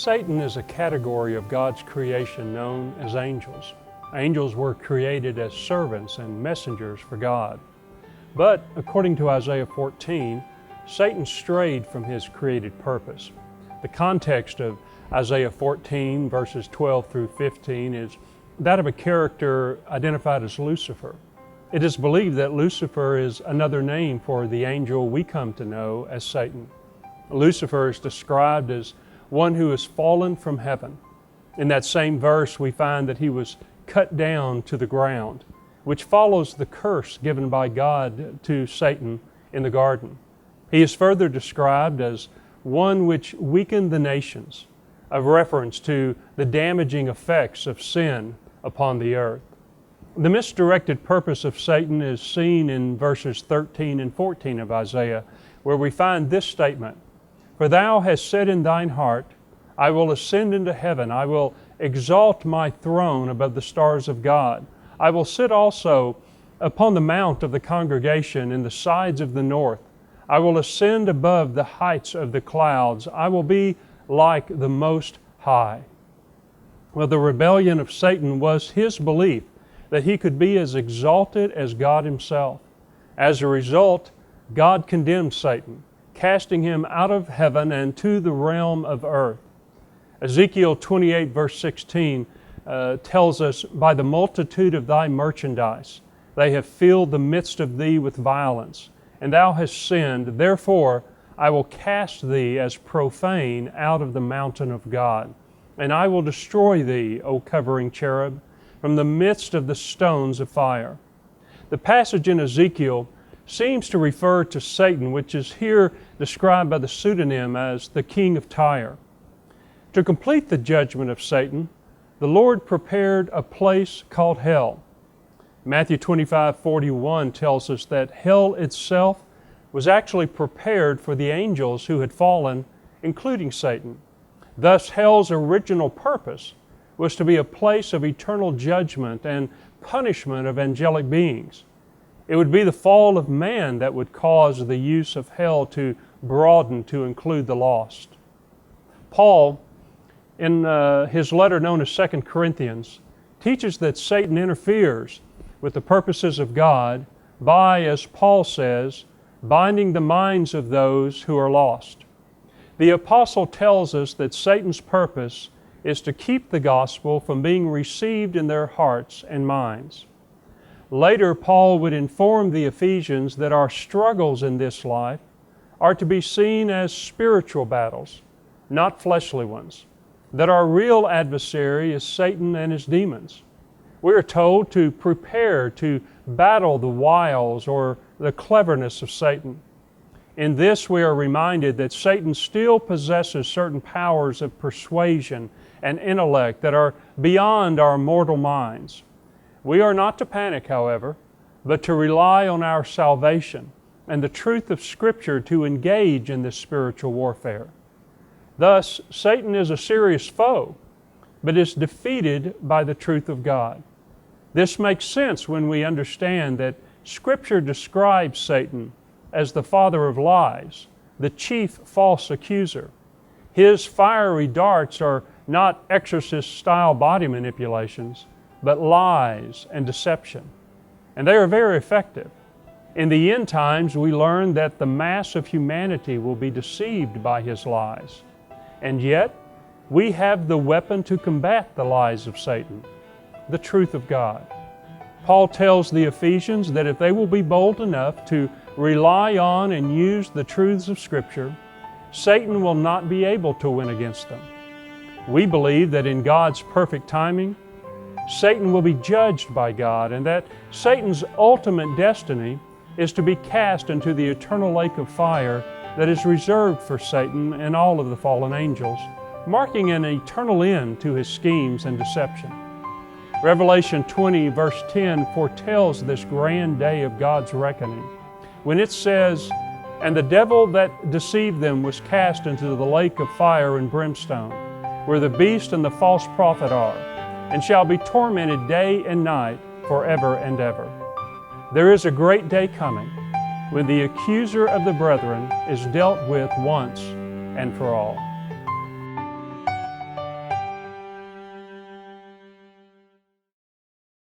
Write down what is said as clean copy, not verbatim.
Satan is a category of God's creation known as angels. Angels were created as servants and messengers for God. But according to Isaiah 14, Satan strayed from his created purpose. The context of Isaiah 14 verses 12 through 15 is that of a character identified as Lucifer. It is believed that Lucifer is another name for the angel we come to know as Satan. Lucifer is described as one who has fallen from heaven. In that same verse, we find that he was cut down to the ground, which follows the curse given by God to Satan in the garden. He is further described as one which weakened the nations, a reference to the damaging effects of sin upon the earth. The misdirected purpose of Satan is seen in verses 13 and 14 of Isaiah, where we find this statement, "For thou hast said in thine heart, I will ascend into heaven, I will exalt my throne above the stars of God. I will sit also upon the mount of the congregation in the sides of the north. I will ascend above the heights of the clouds. I will be like the Most High." Well, the rebellion of Satan was his belief that he could be as exalted as God himself. As a result, God condemned Satan, casting him out of heaven and to the realm of earth. Ezekiel 28 verse 16 tells us, "By the multitude of thy merchandise they have filled the midst of thee with violence, and thou hast sinned. Therefore I will cast thee as profane out of the mountain of God, and I will destroy thee, O covering cherub, from the midst of the stones of fire." The passage in Ezekiel seems to refer to Satan, which is here described by the pseudonym as the king of Tyre. To complete the judgment of Satan, the Lord prepared a place called hell. Matthew 25:41 tells us that hell itself was actually prepared for the angels who had fallen, including Satan. Thus, hell's original purpose was to be a place of eternal judgment and punishment of angelic beings. It would be the fall of man that would cause the use of hell to broaden to include the lost. Paul, in his letter known as 2 Corinthians, teaches that Satan interferes with the purposes of God by, as Paul says, binding the minds of those who are lost. The apostle tells us that Satan's purpose is to keep the gospel from being received in their hearts and minds. Later, Paul would inform the Ephesians that our struggles in this life are to be seen as spiritual battles, not fleshly ones, that our real adversary is Satan and his demons. We are told to prepare to battle the wiles or the cleverness of Satan. In this, we are reminded that Satan still possesses certain powers of persuasion and intellect that are beyond our mortal minds. We are not to panic, however, but to rely on our salvation and the truth of Scripture to engage in this spiritual warfare. Thus, Satan is a serious foe, but is defeated by the truth of God. This makes sense when we understand that Scripture describes Satan as the father of lies, the chief false accuser. His fiery darts are not exorcist-style body manipulations, but lies and deception. And they are very effective. In the end times, we learn that the mass of humanity will be deceived by his lies. And yet, we have the weapon to combat the lies of Satan, the truth of God. Paul tells the Ephesians that if they will be bold enough to rely on and use the truths of Scripture, Satan will not be able to win against them. We believe that in God's perfect timing, Satan will be judged by God, and that Satan's ultimate destiny is to be cast into the eternal lake of fire that is reserved for Satan and all of the fallen angels, marking an eternal end to his schemes and deception. Revelation 20 verse 10 foretells this grand day of God's reckoning, when it says, "And the devil that deceived them was cast into the lake of fire and brimstone, where the beast and the false prophet are, and shall be tormented day and night forever and ever." There is a great day coming when the accuser of the brethren is dealt with once and for all.